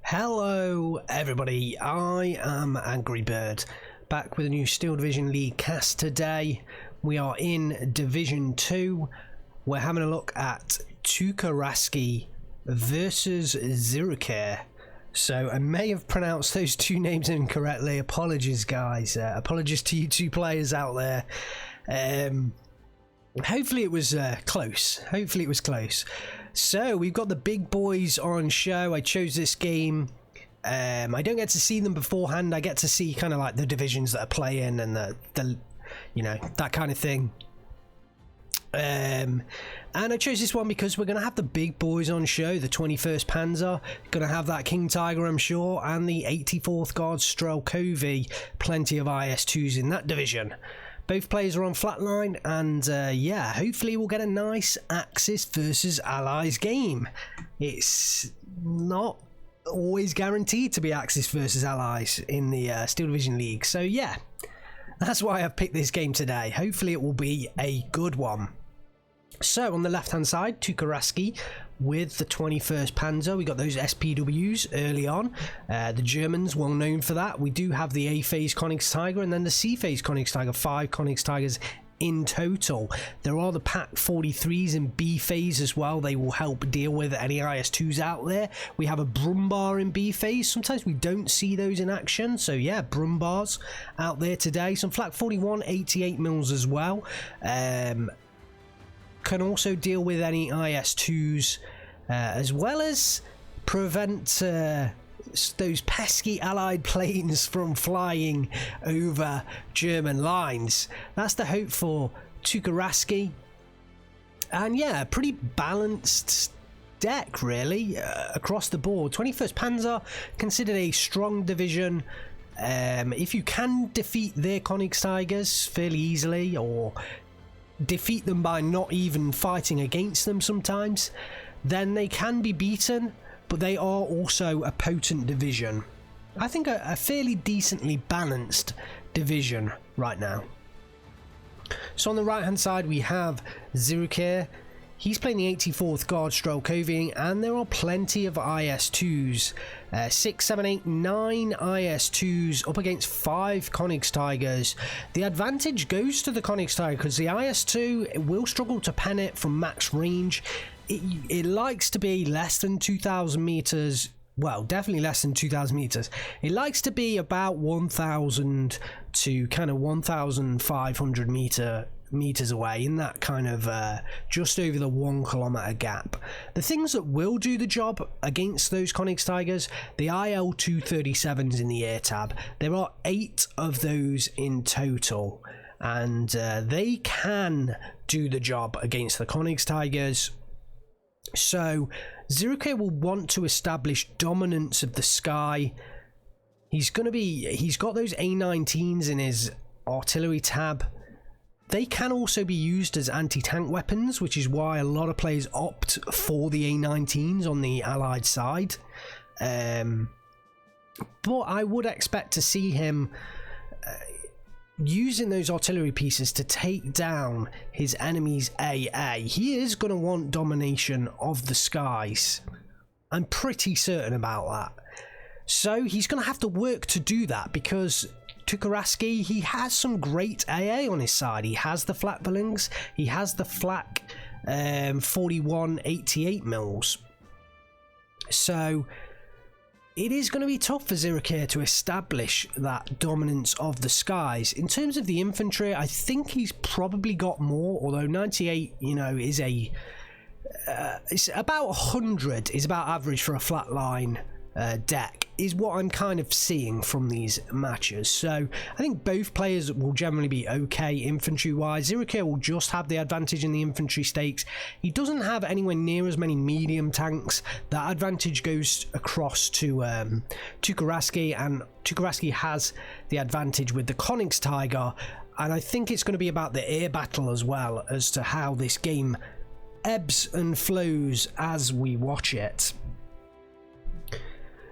Hello everybody, I am Angry Bird, back with a new Steel Division League cast today. We are in Division 2. We're having a look at Tuukkaraski versus Xirucaire. So I may have pronounced those two names incorrectly. Apologies guys, apologies to you two players out there. Hopefully it was close. So we've got the big boys on show. I chose this game. I don't get to see them beforehand. I get to see kind of like the divisions that are playing and the you know, that kind of thing. And I chose this one because we're going to have the big boys on show. The 21st Panzer, going to have that King Tiger, I'm sure, and the 84th Guard Strelkovi. Plenty of IS-2s in that division. Both players are on flatline, and yeah, hopefully we'll get a nice Axis versus Allies game. It's not always guaranteed to be Axis versus Allies in the Steel Division League, so yeah, that's why I've picked this game today. Hopefully it will be a good one. So on the left hand side, Tuukkaraski with the 21st Panzer. We got those SPWs early on. The Germans, well known for that. We do have the A phase Königstiger and then the C phase Königstiger. 5 Königstigers in total. There are the Pak 43s in B phase as well. They will help deal with any IS-2s out there. We have a Brumbar in B phase. Sometimes we don't see those in action, so yeah, Brumbars out there today. Some Flak 41 88mm as well. Can also deal with any IS-2s as well as prevent those pesky Allied planes from flying over German lines. That's the hope for Tuukkaraski. And yeah, pretty balanced deck really across the board. 21st Panzer, considered a strong division. If you can defeat their Königstigers fairly easily, or defeat them by not even fighting against them sometimes, then they can be beaten, but they are also a potent division. I think a fairly decently balanced division right now. So on the right hand side we have Xirucaire. He's playing the 84th Guard Strelkovi, and there are plenty of IS-2s. 6, 7, 8, 9 IS-2s up against 5 Königstigers. The advantage goes to the Königstiger because the IS-2 will struggle to pen it from max range. It likes to be less than 2,000 meters. Well, definitely less than 2,000 meters. It likes to be about 1,000 to kind of 1,500 meters away, in that kind of just over the 1 kilometer gap. The things that will do the job against those Königstigers, the IL-237s in the air tab. There are 8 of those in total, and they can do the job against the Königstigers. So Xirucaire will want to establish dominance of the sky. He's got those A19s in his artillery tab. They can also be used as anti-tank weapons, which is why a lot of players opt for the A19s on the Allied side. But I would expect to see him using those artillery pieces to take down his enemy's AA. He is going to want domination of the skies. I'm pretty certain about that. So he's going to have to work to do that, because Tuukkaraski, he has some great AA on his side. He has the Flak Ballons, he has the Flak 41 88mm. So it is going to be tough for Xirucaire to establish that dominance of the skies. In terms of the infantry, I think he's probably got more, although 98, you know, is a it's about 100 is about average for a flatline deck, is what I'm kind of seeing from these matches. So I think both players will generally be okay infantry wise. Xirucaire will just have the advantage in the infantry stakes. He doesn't have anywhere near as many medium tanks. That advantage goes across to Tuukkaraski, and Tuukkaraski has the advantage with the Königstiger, and I think it's going to be about the air battle as well as to how this game ebbs and flows as we watch it.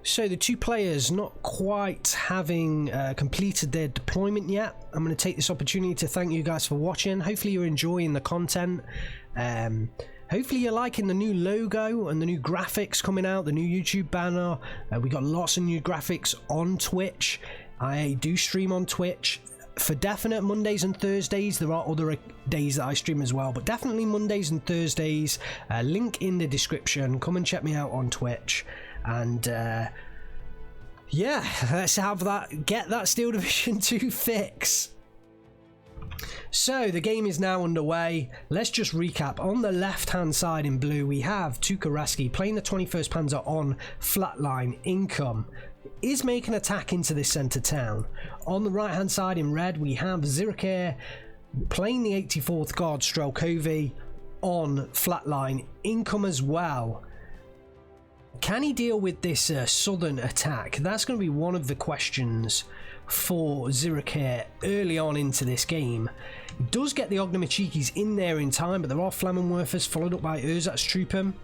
So the two players not quite having completed their deployment yet. I'm going to take this opportunity to thank you guys for watching. Hopefully you're enjoying the content. hopefully you're liking the new logo and the new graphics coming out, the new YouTube banner. We got lots of new graphics on Twitch. I do stream on Twitch for definite Mondays and Thursdays. There are other days that I stream as well, but definitely Mondays and Thursdays. Link in the description. Come and check me out on Twitch. And yeah, let's have that, get that Steel Division 2 fix. So the game is now underway. Let's just recap. On the left hand side in blue we have Tuukkaraski playing the 21st Panzer on flatline income, is making an attack into this centre town. On the right hand side in red we have Xirucaire playing the 84th Guard Strelkovi on flatline income as well. Can he deal with this southern attack? That's going to be one of the questions for Xirucaire early on into this game. He does get the Ognamachikis in there in time, but there are Flammenwerfers followed up by Ersatztruppen.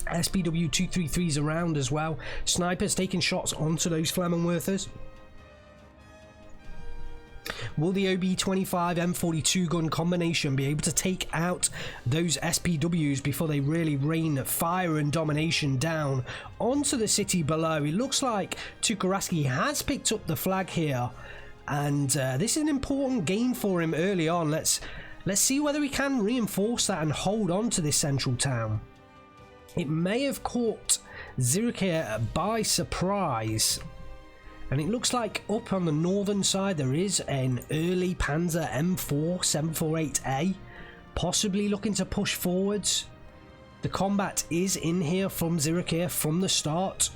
SPW233s around as well. Snipers taking shots onto those Flammenwerfers. Will the OB25 M42 gun combination be able to take out those SPWs before they really rain fire and domination down onto the city below? It looks like Tuukkaraski has picked up the flag here, and this is an important game for him early on. Let's see whether he can reinforce that and hold on to this central town. It may have caught Xirucaire by surprise. And it looks like up on the northern side there is an early Panzer M4 748A, possibly looking to push forwards. The combat is in here from Xirucaire from the start.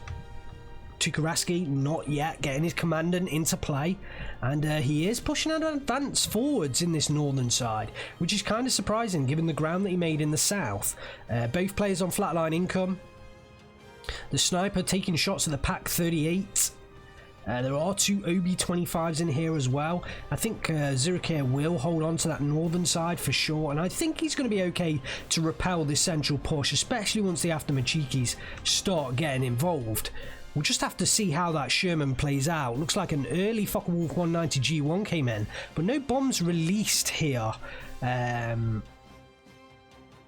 Tuukkaraski not yet getting his commandant into play, and he is pushing an advance forwards in this northern side, which is kind of surprising given the ground that he made in the south. Both players on flatline income. The sniper taking shots at the Pak 38. There are two OB25s in here as well. I think Xirucaire will hold on to that northern side for sure, and I think he's going to be okay to repel this central push, especially once the Aftermachikis start getting involved. We'll just have to see how that Sherman plays out. Looks like an early Focke-Wulf 190 G1 came in, but no bombs released here.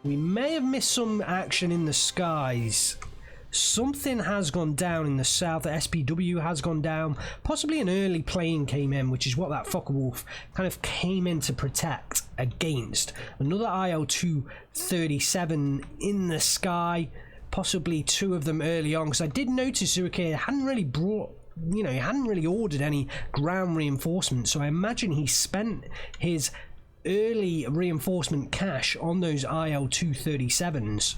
We may have missed some action in the skies. Something has gone down in the south. The SPW has gone down. Possibly an early plane came in, which is what that Focke-Wulf kind of came in to protect against. Another IL-237 in the sky. Possibly two of them early on, because I did notice Xirucaire hadn't really brought, he hadn't really ordered any ground reinforcements. So I imagine he spent his early reinforcement cash on those IL-237s.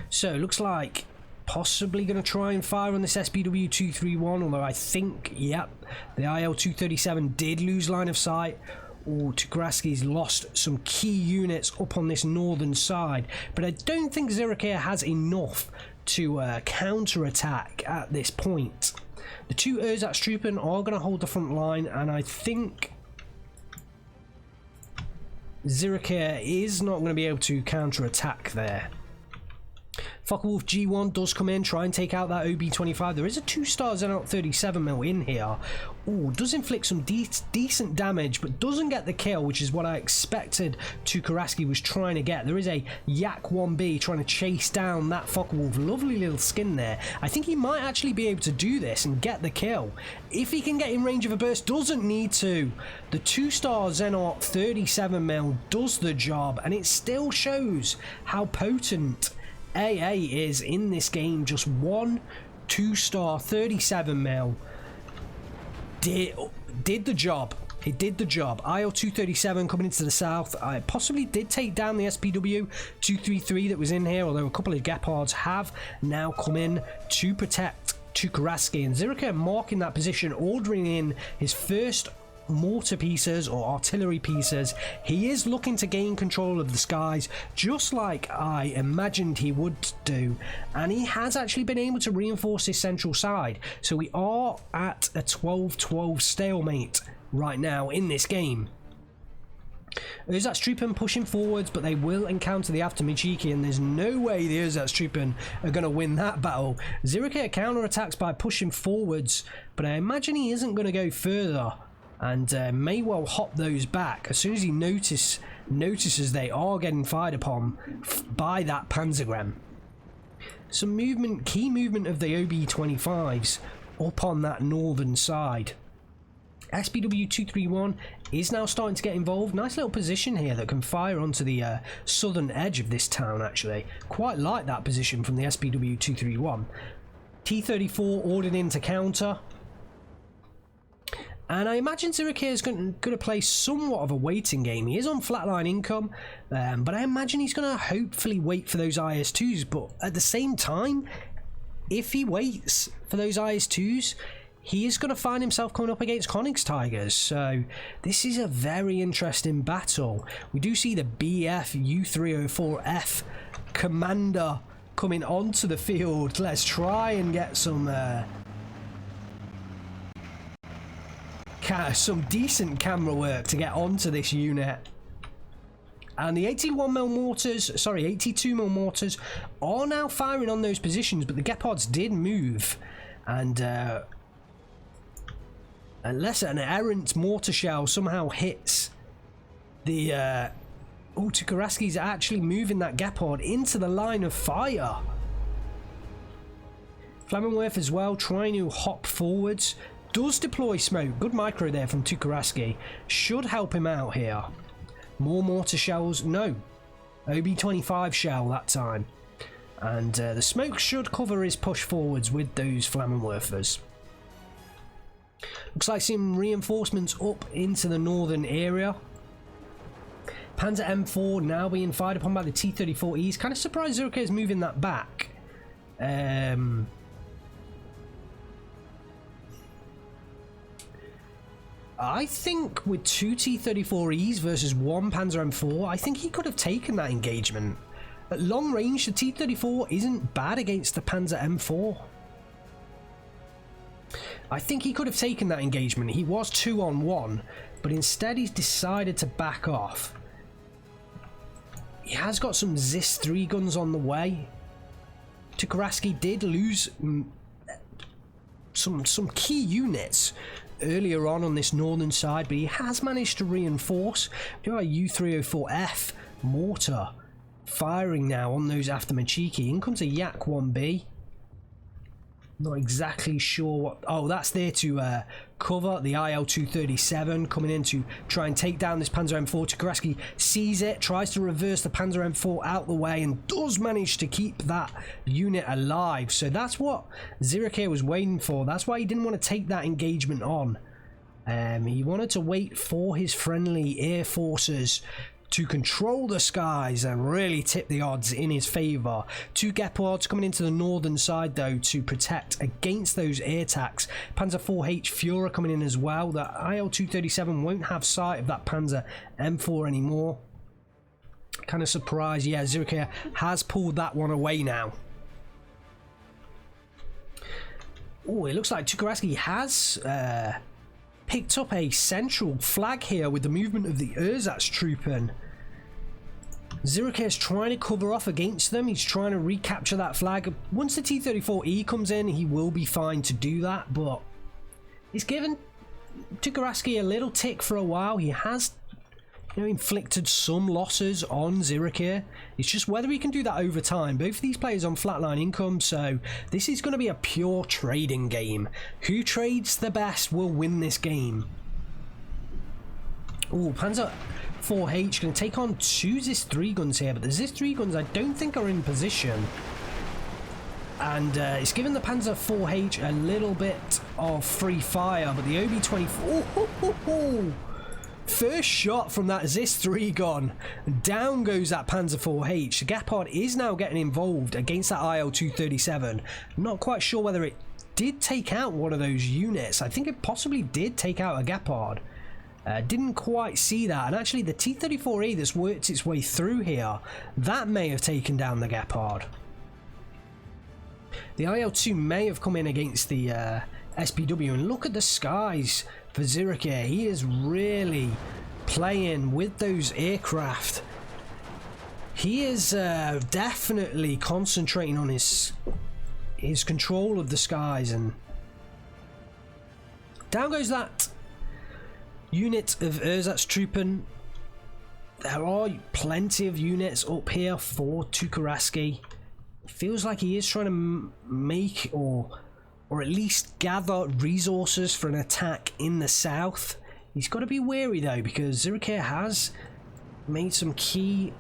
So it looks like possibly going to try and fire on this SPW231, although I think, yep, the IL-237 did lose line of sight. Oh, Tuukkaraski's lost some key units up on this northern side, but I don't think Xirucaire has enough to counter-attack at this point. The two Ersatztruppen are going to hold the front line, and I think Xirucaire is not going to be able to counter-attack there. Focke-Wulf G1 does come in, try and take out that OB25. There is a 2-star Zenot 37mm in here. Ooh, does inflict some decent damage, but doesn't get the kill, which is what I expected Tuukkaraski was trying to get. There is a Yak 1B trying to chase down that Focke-Wulf. Lovely little skin there. I think he might actually be able to do this and get the kill. If he can get in range of a burst, doesn't need to. The 2-star Zenot 37mm does the job, and it still shows how potent AA is in this game. Just one 2-star 37mm did the job. It did the job. IL-237 coming into the south. I possibly did take down the SPW-233 that was in here, although a couple of Gepards have now come in to protect Tuukkaraski, and Xirucaire marking that position, ordering in his first mortar pieces or artillery pieces. He is looking to gain control of the skies, just like I imagined he would do, and he has actually been able to reinforce his central side. So we are at a 12-12 stalemate right now in this game. Ersatztruppen pushing forwards, but they will encounter the Aftermachiki, and there's no way the Ersatztruppen are going to win that battle. Xirucaire counterattacks by pushing forwards, but I imagine he isn't going to go further, and may well hop those back as soon as he notices notices they are getting fired upon by that Panzergren. Some movement, key movement of the OB-25s up on that northern side. SPW231 is now starting to get involved. Nice little position here that can fire onto the southern edge of this town, actually. Quite like that position from the SPW231. T-34 ordered in to counter. And I imagine Xirucaire is going to play somewhat of a waiting game. He is on flatline income, but I imagine he's going to hopefully wait for those IS-2s. But at the same time, if he waits for those IS-2s, he is going to find himself coming up against Konig's Tigers. So this is a very interesting battle. We do see the BF U304F commander coming onto the field. Let's try and get some decent camera work to get onto this unit. And the 82mm mortars are now firing on those positions, but the Gepards did move, and unless an errant mortar shell somehow hits the Tuukkaraski's actually moving that Gepard into the line of fire. Flammenwerfer as well, trying to hop forwards. Does deploy smoke. Good micro there from Tuukkaraski. Should help him out here. More mortar shells. No. OB-25 shell that time. And the smoke should cover his push forwards with those Flammenwerfers. Looks like some reinforcements up into the northern area. Panzer M4 now being fired upon by the T-34Es. Kind of surprised Xirucaire is moving that back. I think with 2 T-34Es versus 1 Panzer M4, I think he could have taken that engagement. At long range, the T-34 isn't bad against the Panzer M4. I think he could have taken that engagement. He was 2-on-1, but instead he's decided to back off. He has got some ZIS-3 guns on the way. Tuukkaraski did lose some key units earlier on this northern side, but he has managed to reinforce. We do have a U304F mortar firing now on those after Machiki. In comes a Yak-1B. Not exactly sure what... Oh, that's there to cover the IL-237 coming in to try and take down this Panzer M4. Tuukkaraski sees it, tries to reverse the Panzer M4 out the way, and does manage to keep that unit alive. So that's what Xirucaire was waiting for. That's why he didn't want to take that engagement on. He wanted to wait for his friendly air forces to control the skies and really tip the odds in his favour. 2 Gepards coming into the northern side though to protect against those air attacks. Panzer IV-H Führer coming in as well. The IL-237 won't have sight of that Panzer M4 anymore. Kind of surprised. Yeah, Xirucaire has pulled that one away now. Oh, it looks like Tuukkaraski has picked up a central flag here with the movement of the Ersatztruppen. Xirucaire's trying to cover off against them. He's trying to recapture that flag. Once the T-34E comes in, he will be fine to do that, but it's given Tuukkaraski a little tick for a while. He has, you know, inflicted some losses on Xirucaire. It's just whether he can do that over time. Both of these players on flatline income, so this is going to be a pure trading game. Who trades the best will win this game. Oh, Panzer IV-H going to take on 2 ZIS-3 guns here, but the ZIS-3 guns I don't think are in position. And it's given the Panzer IV-H a little bit of free fire, but the OB-24... First shot from that ZIS-3 gun. Down goes that Panzer IV-H. The Gepard is now getting involved against that IL-237. Not quite sure whether it did take out one of those units. I think it possibly did take out a Gepard. Didn't quite see that. And actually the T-34E that's worked its way through here, that may have taken down the Gepard. The IL-2 may have come in against the SPW, and look at the skies for Xirucaire. He is really playing with those aircraft. He is definitely concentrating on his control of the skies, and down goes that unit of Ersatztruppen. there are plenty of units up here for Tuukkaraski. Feels like he is trying to make or at least gather resources for an attack in the south. He's got to be wary though, because Xirucaire has made some key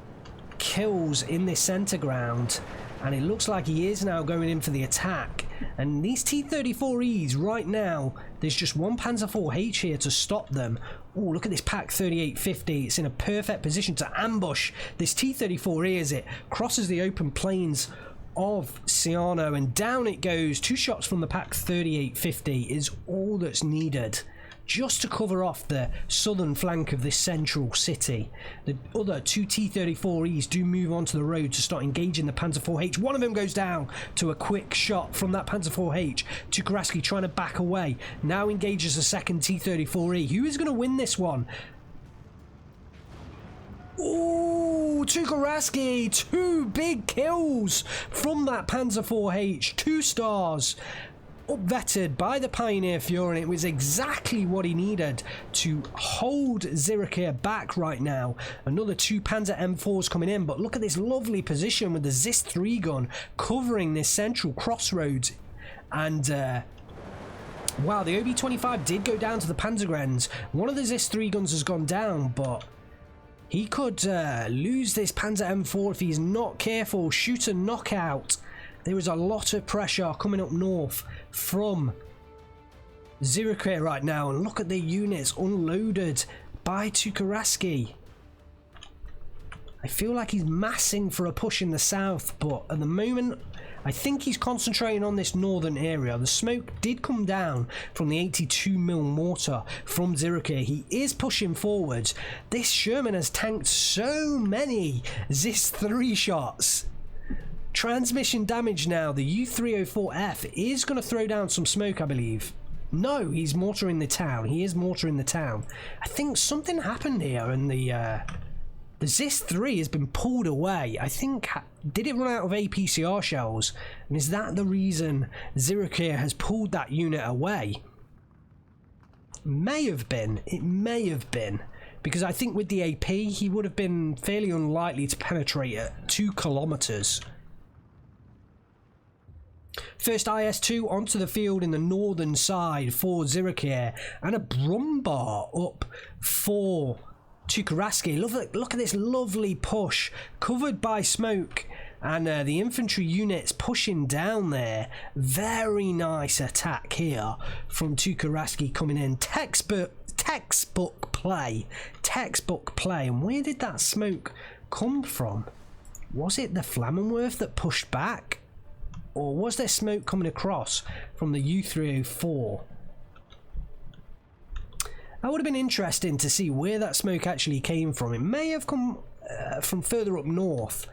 kills in this center ground, and it looks like he is now going in for the attack. And these T-34Es right now, there's just one Panzer IV-H here to stop them. Oh, look at this Pak 3850. It's in a perfect position to ambush this T-34E as it crosses the open plains of Ciano, and down it goes. 2 shots from the Pak 3850 is all that's needed just to cover off the southern flank of this central city. The other 2 T-34Es do move onto the road to start engaging the Panzer IV-H. One of them goes down to a quick shot from that Panzer IV-H. Tuukkaraski trying to back away. Now engages the second T-34E. Who is going to win this one? Ooh, Tuukkaraski, 2 big kills from that Panzer IV-H. 2 stars. Up-vetted by the Pioneer Fuhrer, and it was exactly what he needed to hold Xirucaire back right now. Another 2 Panzer M4s coming in, but look at this lovely position with the Zis 3 gun covering this central crossroads. And wow, the OB-25 did go down to the Panzergrenz. One of the Zis 3 guns has gone down, but he could lose this Panzer M4 if he's not careful. Shoot and knockout. There is a lot of pressure coming up north from Xirucaire right now, and look at the units unloaded by Tuukkaraski. I feel like he's massing for a push in the south, but at the moment I think he's concentrating on this northern area. The smoke did come down from the 82mm mortar from Xirucaire. He is pushing forwards. This Sherman has tanked so many Zis 3 shots. Transmission damage now. The U-304F is going to throw down some smoke, I believe. No, he's mortaring the town. He is mortaring the town. I think something happened here, and the Zis 3 has been pulled away. I think, did it run out of APCR shells? And is that the reason Xirucaire has pulled that unit away? May have been. It may have been. Because I think with the AP, he would have been fairly unlikely to penetrate at 2 kilometers. First IS-2 onto the field in the northern side for Xirucaire, and a Brumbar up for Tuukkaraski. Look at this lovely push, covered by smoke, and the infantry units pushing down there. Very nice attack here from Tuukkaraski coming in. Textbook play. And where did that smoke come from? Was it the Flammenwerf that pushed back? Or was there smoke coming across from the U-304? That would have been interesting to see where that smoke actually came from. It may have come from further up north.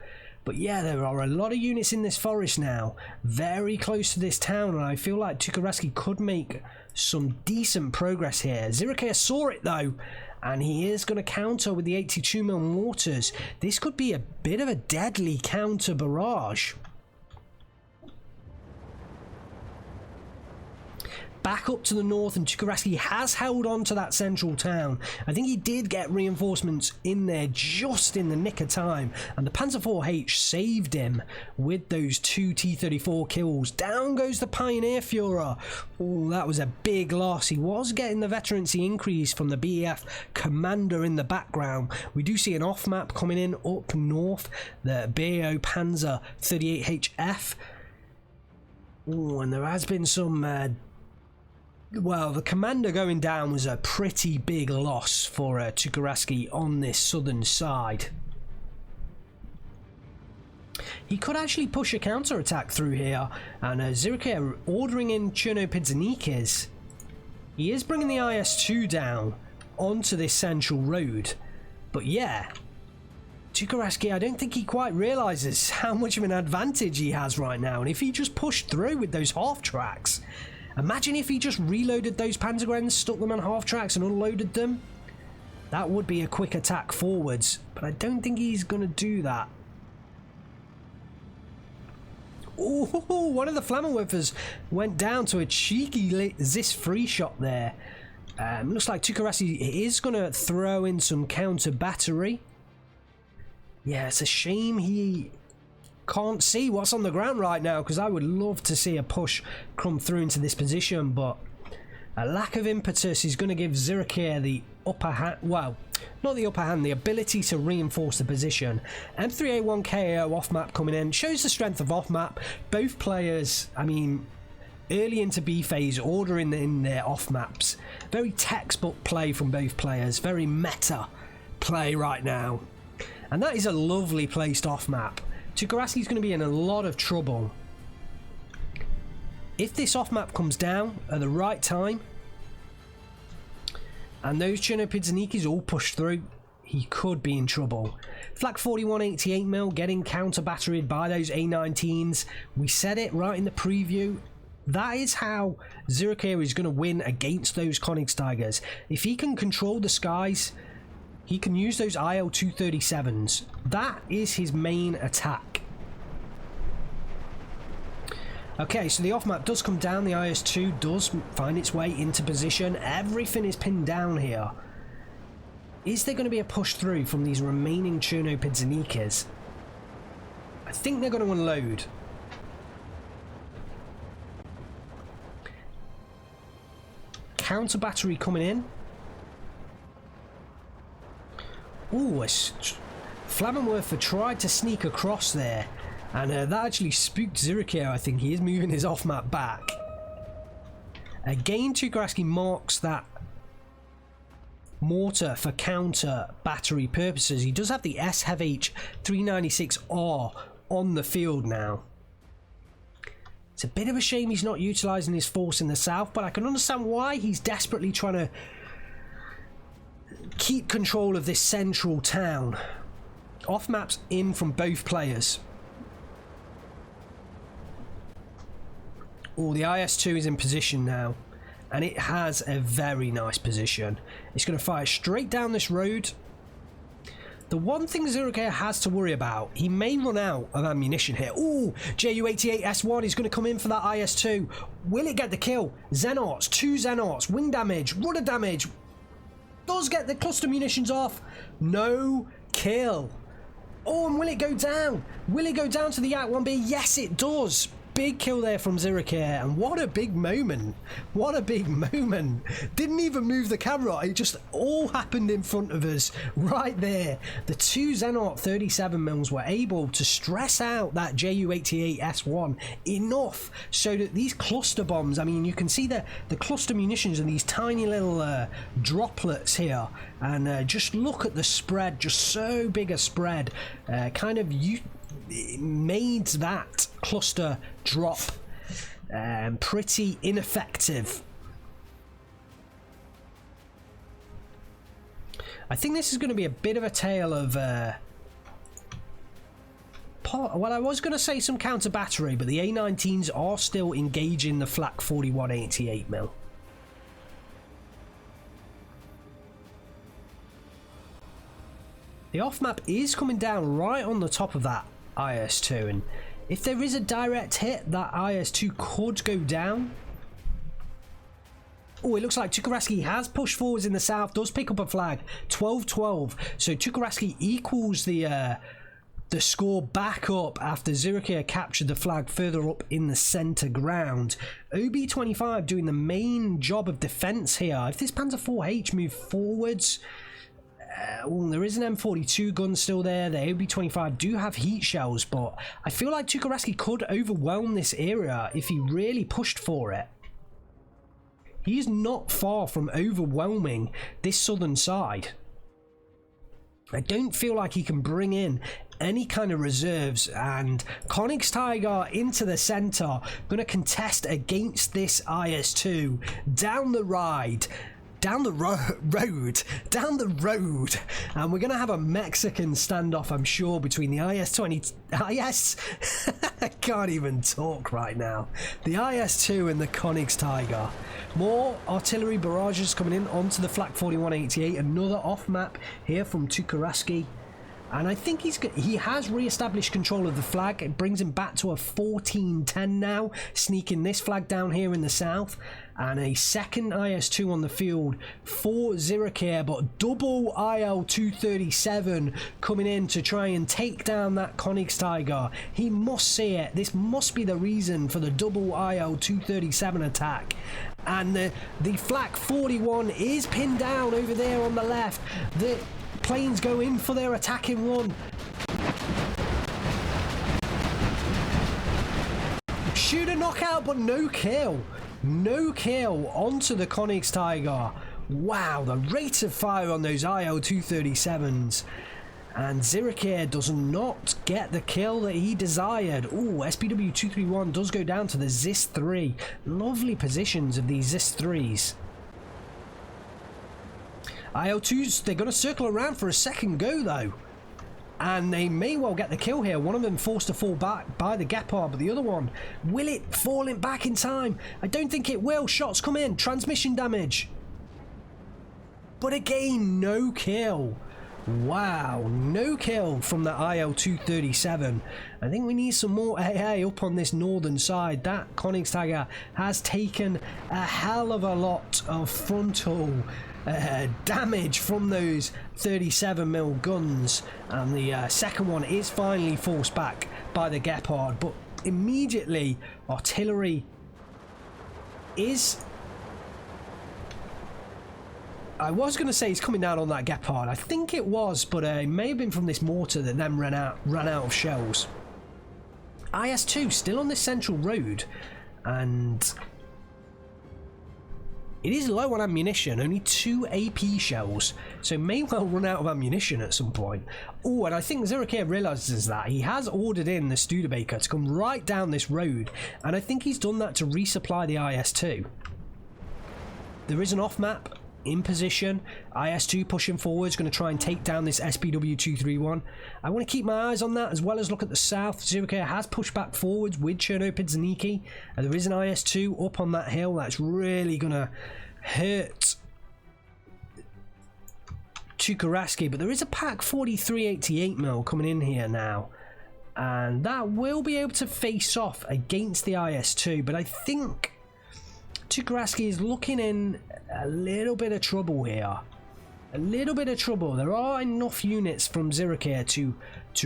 But yeah, there are a lot of units in this forest now, very close to this town, and I feel like Tuukkaraski could make some decent progress here. Xirucaire saw it though, and he is going to counter with the 82mm mortars. This could be a bit of a deadly counter barrage. Back up to the north, and Tuukkaraski has held on to that central town. I think he did get reinforcements in there just in the nick of time, and the Panzer IV-H saved him with those 2 T-34 kills. Down goes the Pioneer Fuhrer. Oh, that was a big loss. He was getting the veterancy increase from the BEF commander in the background. We do see an off-map coming in up north, the BAO Panzer 38HF. Oh, and there has been some well, the commander going down was a pretty big loss for Tuukkaraski on this southern side. He could actually push a counter-attack through here, and Xirucaire ordering in Chernopidzanikis. He is bringing the IS-2 down onto this central road. But yeah, Tuukkaraski, I don't think he quite realises how much of an advantage he has right now, and if he just pushed through with those half-tracks... Imagine if he just reloaded those Panzergrenz, stuck them on half tracks and unloaded them. That would be a quick attack forwards, but I don't think he's going to do that. Oh, one of the Flammenwerfers went down to a cheeky Zis free shot there. Looks like Tuukkaraski is going to throw in some counter battery. Yeah, it's a shame he can't see what's on the ground right now, because I would love to see a push come through into this position, but a lack of impetus is going to give Xirucaire the upper hand. Well, not the upper hand, the ability to reinforce the position. M3A1 KO off map coming in shows the strength of off map. Both players, I mean, early into B phase, ordering in their off maps. Very textbook play from both players. Very meta play right now. And that is a lovely placed off map. Tuukkaraski is going to be in a lot of trouble. If this off map comes down at the right time, and those Chernopidzanikis all push through, he could be in trouble. Flak 41 88mm getting counter batteried by those A19s. We said it right in the preview. That is how Xirucaire is going to win against those Königstigers. If he can control the skies, he can use those IL-237s. That is his main attack. Okay, so the off-map does come down. The IS-2 does find its way into position. Everything is pinned down here. Is there going to be a push through from these remaining Chernopidzanikis? I think they're going to unload. Counter battery coming in. Ooh, Flammenwerfer tried to sneak across there, and that actually spooked Xirucaire. I think he is moving his off-map back. Again, Tuukkaraski marks that mortar for counter battery purposes. He does have the SHH 396R on the field now. It's a bit of a shame he's not utilising his force in the south, but I can understand why. He's desperately trying to keep control of this central town. Off maps in from both players. Oh, the IS-2 is in position now, and it has a very nice position. It's going to fire straight down this road. The one thing Xirucaire has to worry about, he may run out of ammunition here. Ooh, Ju-88S1 is going to come in for that IS-2. Will it get the kill? Xenarts, 2 Xenarts, wing damage, rudder damage. Does get the cluster munitions off. No kill. Oh, and will it go down? Will it go down to the Yak-1B? Yes, it does. Big kill there from Xirucaire, and what a big moment. What a big moment. Didn't even move the camera, it just all happened in front of us right there. The 2 Xenart 37mm were able to stress out that Ju-88S1 enough so that these cluster bombs, I mean, you can see the cluster munitions and these tiny little droplets here, and just look at the spread, just so big a spread, kind of made that cluster drop pretty ineffective. I think this is going to be a bit of a tale of well, I was going to say some counter battery, but the A19s are still engaging the Flak 41 88mm. The off map is coming down right on the top of that IS-2, and if there is a direct hit, that IS-2 could go down. Oh, it looks like Tuukkaraski has pushed forwards in the south, does pick up a flag, 12-12, so Tuukkaraski equals the score back up after Xirucaire captured the flag further up in the centre ground. OB25 doing the main job of defence here. If this Panzer 4H moves forwards, well, there is an M42 gun still there. The OB25 do have heat shells, but I feel like Tuukkaraski could overwhelm this area if he really pushed for it. He's not far from overwhelming this southern side. I don't feel like he can bring in any kind of reserves, and Königstiger into the centre, going to contest against this IS-2 down the road, and we're going to have a Mexican standoff, I'm sure, between the I can't even talk right now. The IS-2 and the Königstiger. More artillery barrages coming in onto the Flak 4188. Another off map here from Tuukkaraski. And I think he has re-established control of the flag. It brings him back to a 14-10 now, sneaking this flag down here in the south. And a second IS-2 on the field for Xirucaire, but double IL-237 coming in to try and take down that Königstiger. He must see it. This must be the reason for the double IL-237 attack. And the Flak 41 is pinned down over there on the left. The planes go in for their attacking run. Shoot a knockout, but no kill. No kill onto the Königstiger. Wow, the rate of fire on those IL-237s. And Xirucaire does not get the kill that he desired. Ooh, SPW231 does go down to the ZIS-3. Lovely positions of these ZIS-3s. IL-2s, they're going to circle around for a second go though. And they may well get the kill here. One of them forced to fall back by the Gepard, but the other one, will it fall in back in time? I don't think it will. Shots come in. Transmission damage. But again, no kill. Wow, no kill from the IL-237. I think we need some more AA up on this northern side. That Königstiger has taken a hell of a lot of frontal damage from those 37mm guns, and the second one is finally forced back by the Gepard, but immediately artillery is... I was going to say he's coming down on that Gepard. I think it was, but it may have been from this mortar that then ran out of shells. IS-2 still on this central road, and it is low on ammunition, only 2 AP shells, so may well run out of ammunition at some point. Oh, and I think Xirucaire realises that. He has ordered in the Studebaker to come right down this road, and I think he's done that to resupply the IS-2. There is an off-map in position. IS-2 pushing forwards, going to try and take down this SPW231. I want to keep my eyes on that, as well as look at the south. Xirucaire has pushed back forwards with Chernopilzniki. There is an IS-2 up on that hill. That's really going to hurt Tuukkaraski, but there is a Pak 43 88mm coming in here now, and that will be able to face off against the IS-2, but I think Tuukkaraski is looking in a little bit of trouble here. A little bit of trouble. There are enough units from Xirucaire to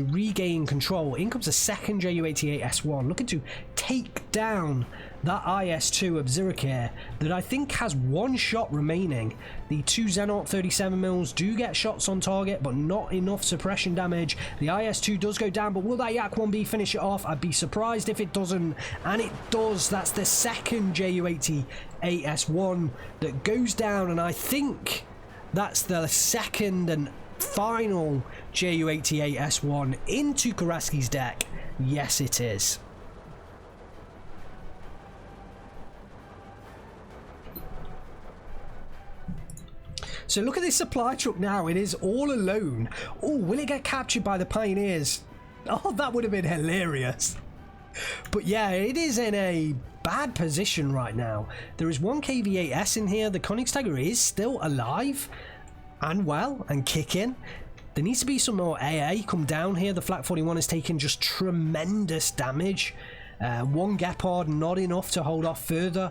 regain control. In comes a second Ju-88S1, looking to take down that IS-2 of Xirucaire that I think has one shot remaining. The 2 Zenot 37mm do get shots on target, but not enough suppression damage. The IS-2 does go down, but will that Yak-1B finish it off? I'd be surprised if it doesn't, and it does. That's the second Ju-88S1 that goes down, and I think that's the second and final Ju-88S1 in Tuukkaraski's deck. Yes, it is. So look at this supply truck now. It is all alone. Oh, will it get captured by the Pioneers? Oh, that would have been hilarious. But yeah, it is in a bad position right now. There is one KV-8S in here. The Königstiger is still alive and well and kicking. There needs to be some more AA come down here. The Flak 41 has taken just tremendous damage. One Gepard not enough to hold off further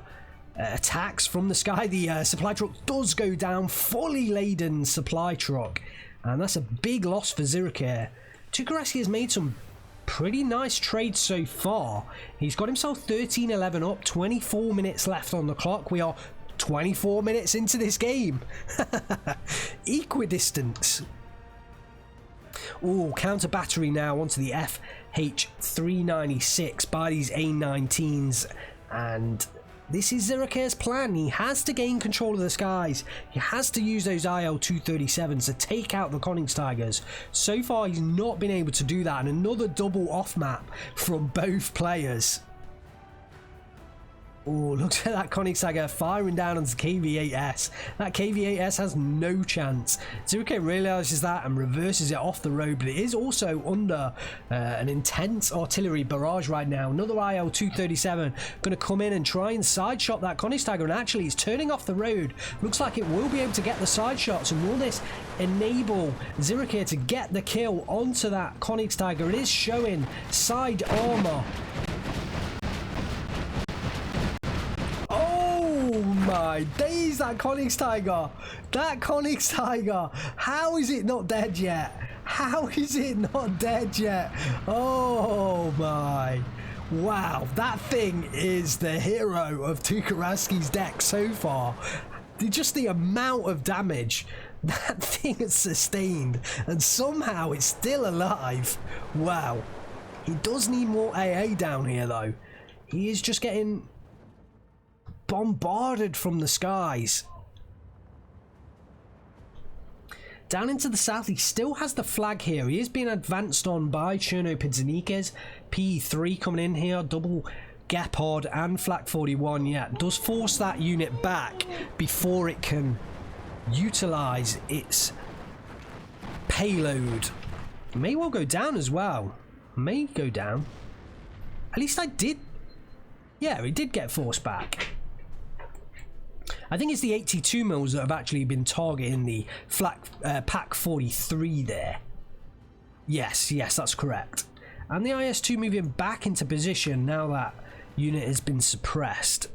attacks from the sky. The supply truck does go down, fully laden supply truck, and that's a big loss for Xirucaire. Tuukkaraski has made some pretty nice trades so far. He's got himself 13-11 up, 24 minutes left on the clock. We are 24 minutes into this game. Equidistance. Oh, counter battery now onto the FH396 by these A19s, and this is Xirucaire's plan. He has to gain control of the skies. He has to use those IL-237s to take out the Königstigers. So far, he's not been able to do that. And another double off-map from both players. Oh, look at that Königsegger firing down onto KV-8S. That KV-8S has no chance. Xirucaire realises that and reverses it off the road, but it is also under an intense artillery barrage right now. Another IL-237 going to come in and try and side shot that Königsegger, and actually it's turning off the road. Looks like it will be able to get the side shots, and will this enable Xirucaire to get the kill onto that Königsegger? It is showing side armour. Oh my days, that Königsegger! That Königsegger! How is it not dead yet? How is it not dead yet? Oh my. Wow, that thing is the hero of Tuukkaraski's deck so far. Just the amount of damage that thing has sustained, and somehow it's still alive. Wow. He does need more AA down here though. He is just getting bombarded from the skies. Down into the south, he still has the flag here. He is being advanced on by Cherno-Pidzanikes. P3 coming in here, double Gepard and Flak 41. Yeah, does force that unit back before it can utilize its payload. May well go down as well. May go down. At least I did. Yeah, it did get forced back. I think it's the 82 mils that have actually been targeting the Pack 43 there. Yes, that's correct. And the IS-2 moving back into position now that unit has been suppressed.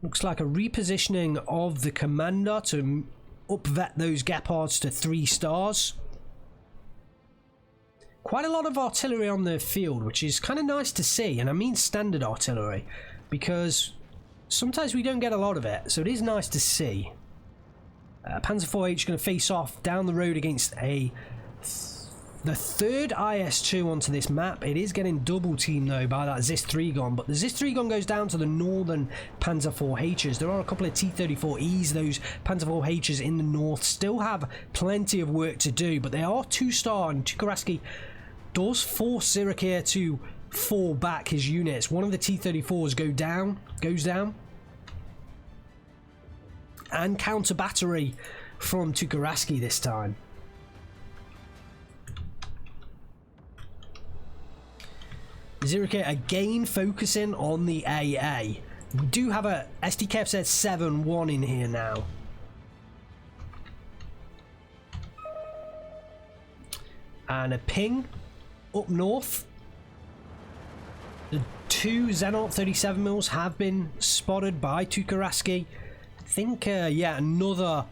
Looks like a repositioning of the commander to up-vet those Gepards to 3 stars. Quite a lot of artillery on the field, which is kind of nice to see, and I mean standard artillery, because sometimes we don't get a lot of it, so it is nice to see. Panzer IV-H going to face off down the road against the third IS-2 onto this map. It is getting double teamed though by that Zis-3 gun, but the Zis-3 gun goes down to the northern Panzer IV-H's. There are a couple of T-34Es. Those Panzer IV-H's in the north still have plenty of work to do, but they are 2-star, and Tuukkaraski does force Xirucaire to fall back his units. One of the T-34s goes down. And counter battery from Tuukkaraski this time. Xirucaire again focusing on the AA. We do have a SDKFZ 7-1 in here now. And a ping up north. The 2 Zenart 37 mils have been spotted by Tuukkaraski. I think, yeah, another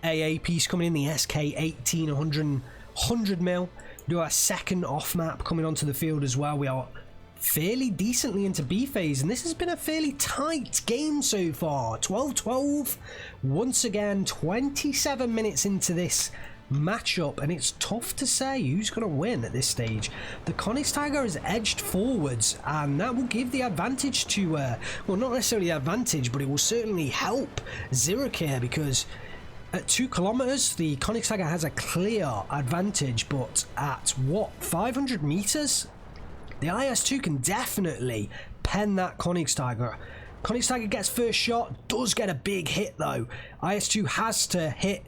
AA piece coming in, the SK-18 100 mil. Do our second off map coming onto the field as well. We are fairly decently into B phase, and this has been a fairly tight game so far. 12-12 once again, 27 minutes into this matchup, and it's tough to say who's going to win at this stage. The Königsegger has edged forwards, and that will give the advantage to well, not necessarily the advantage, but it will certainly help Xirucaire, because at 2 kilometers the Königsegger has a clear advantage, but at what, 500 meters, the IS-2 can definitely pen that Königsegger. Königsegger gets first shot, does get a big hit though. IS-2 has to hit.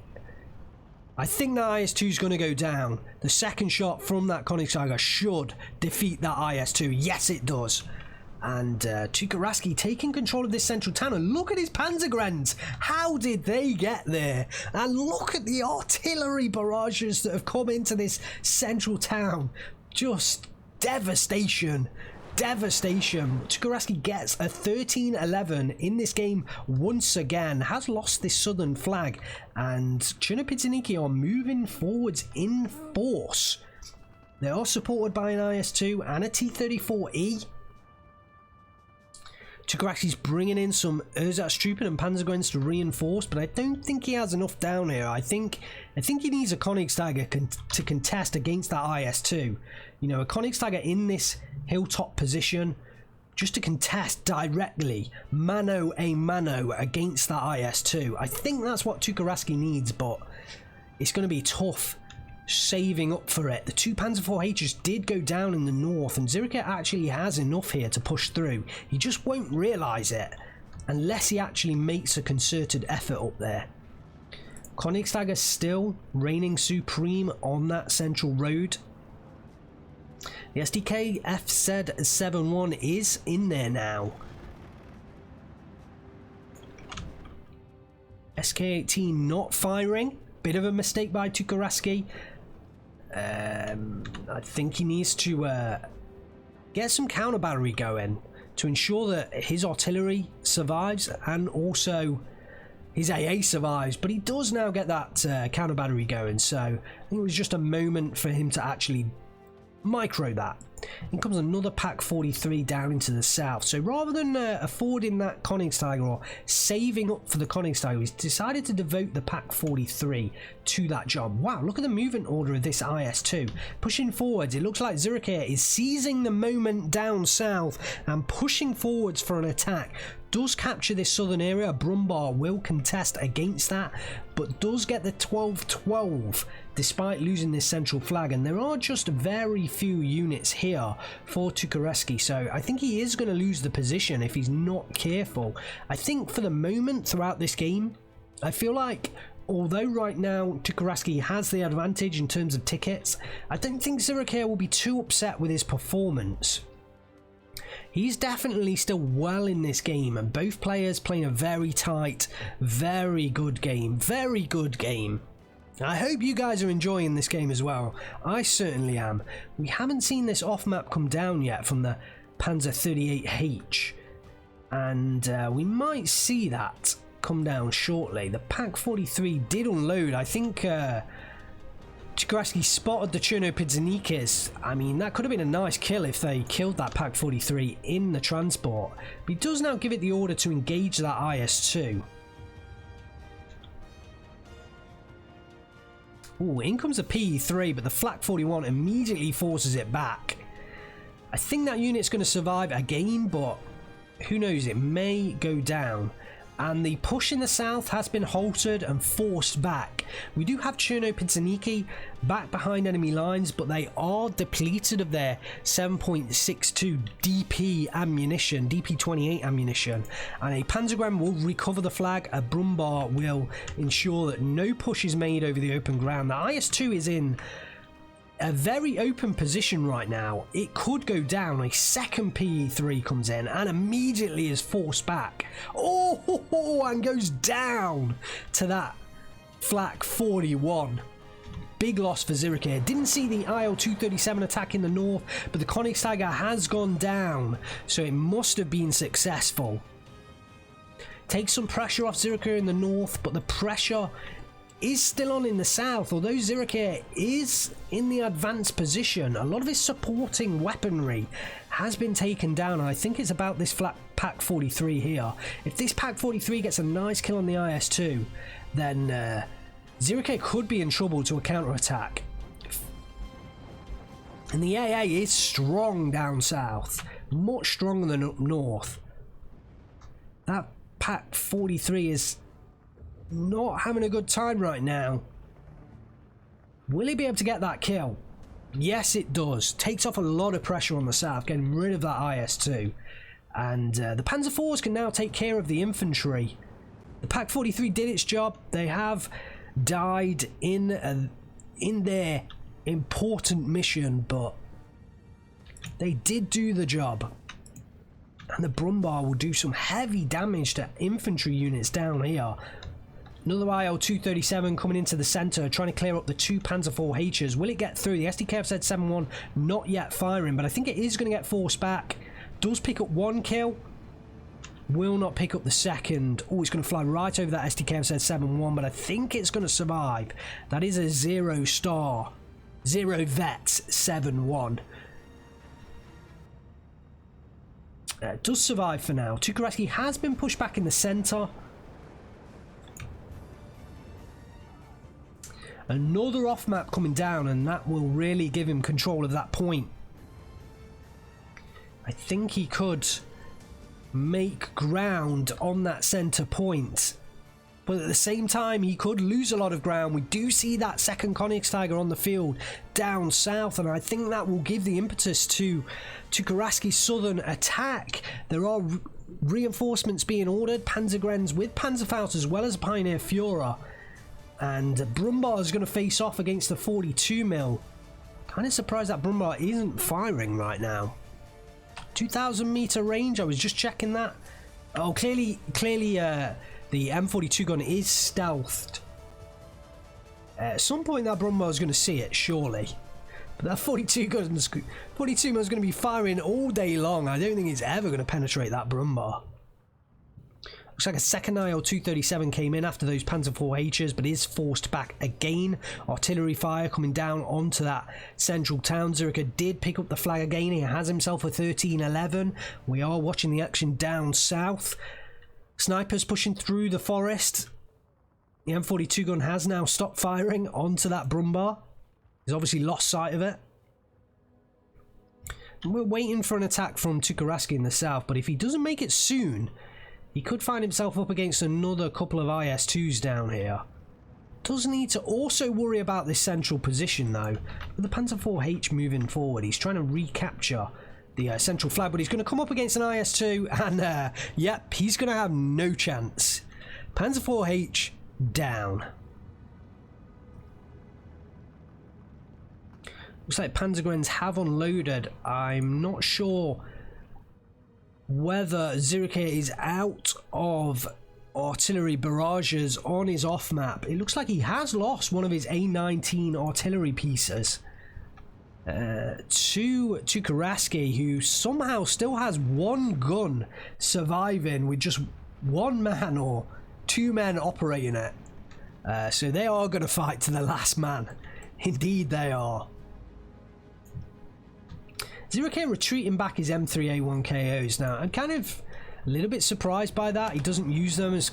I think that IS-2 is going to go down. The second shot from that Königsegger should defeat that IS-2. Yes, it does. And Tuukkaraski taking control of this central town. And look at his Panzergrenz. How did they get there? And look at the artillery barrages that have come into this central town. Just devastation. Devastation. Tuukkaraski gets a 13-11 in this game once again. Has lost this southern flag. And Cherno-Pidzanikes are moving forwards in force. They are supported by an IS-2 and a T-34E. Tuukkaraski's bringing in some Ersatztruppen and Panzergrenz to reinforce, but I don't think he has enough down here. I think he needs a Königsegger to contest against that IS-2. You know, a Königsegger in this hilltop position just to contest directly, mano a mano, against that IS-2. I think that's what Tuukkaraski needs, but it's going to be tough saving up for it. The 2 Panzer IV Hs did go down in the north, and Xirucaire actually has enough here to push through. He just won't realise it unless he actually makes a concerted effort up there. Königsdagger still reigning supreme on that central road. The SDK FZ71 is in there now. SK18 not firing. Bit of a mistake by Tuukkaraski. I think he needs to get some counter battery going to ensure that his artillery survives and also his AA survives. But he does now get that counter battery going, so I think it was just a moment for him to actually micro that. In comes another Pak 43 down into the south. So rather than affording that Königsdagger or saving up for the Königsdagger, he's decided to devote the Pak 43 to that job. Wow, look at the movement order of this IS-2. Pushing forwards, it looks like Xirucaire is seizing the moment down south and pushing forwards for an attack. Does capture this southern area. Brumbar will contest against that, but does get the 12-12 despite losing this central flag, and there are just very few units here for Tuukkaraski, so I think he is going to lose the position if he's not careful. I think for the moment throughout this game, I feel like although right now Tuukkaraski has the advantage in terms of tickets, I don't think Xirucaire will be too upset with his performance. He's definitely still well in this game, and both players playing a very tight, very good game. Very good game. I hope you guys are enjoying this game as well. I certainly am. We haven't seen this off-map come down yet from the Panzer 38H, and we might see that come down shortly. The Pak 43 did unload. I think Tuukkaraski spotted the Chernopidzanikis. I mean, that could have been a nice kill if they killed that Pak 43 in the transport. But he does now give it the order to engage that IS-2. Ooh, in comes a PE3, but the Flak 41 immediately forces it back. I think that unit's going to survive again, but who knows, it may go down. And the push in the south has been halted and forced back. We do have Chernopidzanikis back behind enemy lines, but they are depleted of their 7.62 DP ammunition, DP28 ammunition. And a Panzergram will recover the flag. A Brumbar will ensure that no push is made over the open ground. The IS-2 is in a very open position right now. It could go down. A second PE3 comes in and immediately is forced back. Oh, and goes down to that Flak 41. Big loss for Xirucaire. Didn't see the IL-237 attack in the north, but the Königsdagger has gone down, so it must have been successful. Takes some pressure off Xirucaire in the north, but the pressure is still on in the south. Although Xirucaire is in the advanced position, a lot of his supporting weaponry has been taken down, and I think it's about this flat Pak 43 here. If this Pak 43 gets a nice kill on the IS-2, then Xirucaire could be in trouble to a counter-attack. And the AA is strong down south, much stronger than up north. That Pak 43 is not having a good time right now. Will he be able to get that kill? Yes, it does. Takes off a lot of pressure on the south, getting rid of that IS-2. And the Panzer IVs can now take care of the infantry. The Pak 43 did its job. They have died in their important mission, but they did do the job. And the Brumbar will do some heavy damage to infantry units down here. Another IL-237 coming into the centre, trying to clear up the 2 Panzer IVHs. Will it get through? The SDKFZ71 not yet firing, but I think it is going to get forced back. Does pick up one kill. Will not pick up the second. Oh, it's going to fly right over that SDKFZ71, but I think it's going to survive. That is a 0-star. 0 vets 7-1. Does survive for now. Tuukkaraski has been pushed back in the centre. Another off-map coming down, and that will really give him control of that point. I think he could make ground on that centre point. but at the same time he could lose a lot of ground. We do see that second Königstigr on the field down south, and I think that will give the impetus to Tuukkaraski's southern attack. There are reinforcements being ordered, Panzergrens with Panzerfaust as well as Pioneer Führer, and Brumbar is going to face off against the 42 mil. Kind of surprised that Brumbar isn't firing right now. 2,000 meter range, I was just checking that. Oh, clearly the M42 gun is stealthed. At some point that Brumbar is going to see it, surely. But that 42 mil is going to be firing all day long. I don't think it's ever going to penetrate that Brumbar. Looks like a second IL-237 came in after those Panzer IV-Hs, but is forced back again. Artillery fire coming down onto that central town. Xirucaire did pick up the flag again. He has himself a 1311. We are watching the action down south. Snipers pushing through the forest. The M42 gun has now stopped firing onto that Brumbar. He's obviously lost sight of it. And we're waiting for an attack from Tuukkaraski in the south, but if he doesn't make it soon, he could find himself up against another couple of IS-2s down here. Does need to also worry about this central position though. With the Panzer IV-H moving forward, he's trying to recapture the central flag, but he's going to come up against an IS-2 and yep, he's going to have no chance. Panzer IV-H down. Looks like Panzergrens have unloaded. I'm not sure whether Xirucaire is out of artillery barrages on his off map. It looks like he has lost one of his A19 artillery pieces to Tuukkaraski, who somehow still has one gun surviving with just one man or two men operating it. So they are going to fight to the last man. Indeed they are. Xirucaire retreating back his M3A1 KOs now. I'm kind of a little bit surprised by that. He doesn't use them as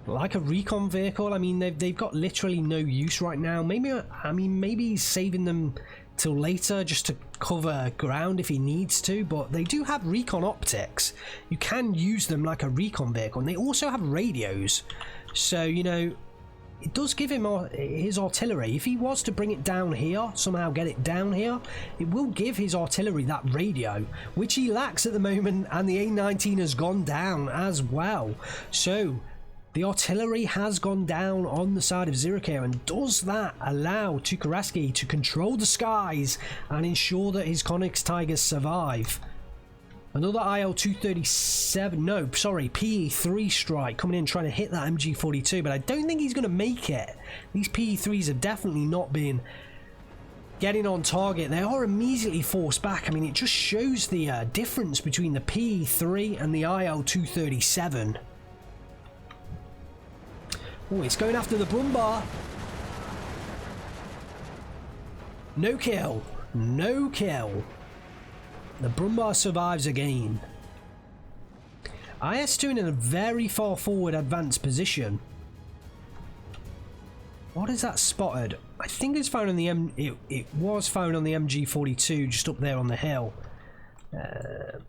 like a recon vehicle. I mean, they've got literally no use right now. Maybe he's saving them till later just to cover ground if he needs to, but they do have recon optics. You can use them like a recon vehicle, and they also have radios. So, you know, it does give him his artillery. If he was to bring it down here, somehow get it down here, it will give his artillery that radio, which he lacks at the moment, and the A19 has gone down as well. So the artillery has gone down on the side of Xirucaire, and does that allow Tuukkaraski to control the skies and ensure that his Königstigers survive? Another IL-237, no, sorry, PE-3 strike coming in trying to hit that MG42, but I don't think he's going to make it. These PE-3s have definitely not been getting on target. They are immediately forced back. I mean, it just shows the difference between the PE-3 and the IL-237. Oh, it's going after the Brumbar. No kill. No kill. The Brumbar survives again. IS-2 in a very far forward advanced position. What is that spotted? I think it's found on the it was found on the MG42 just up there on the hill.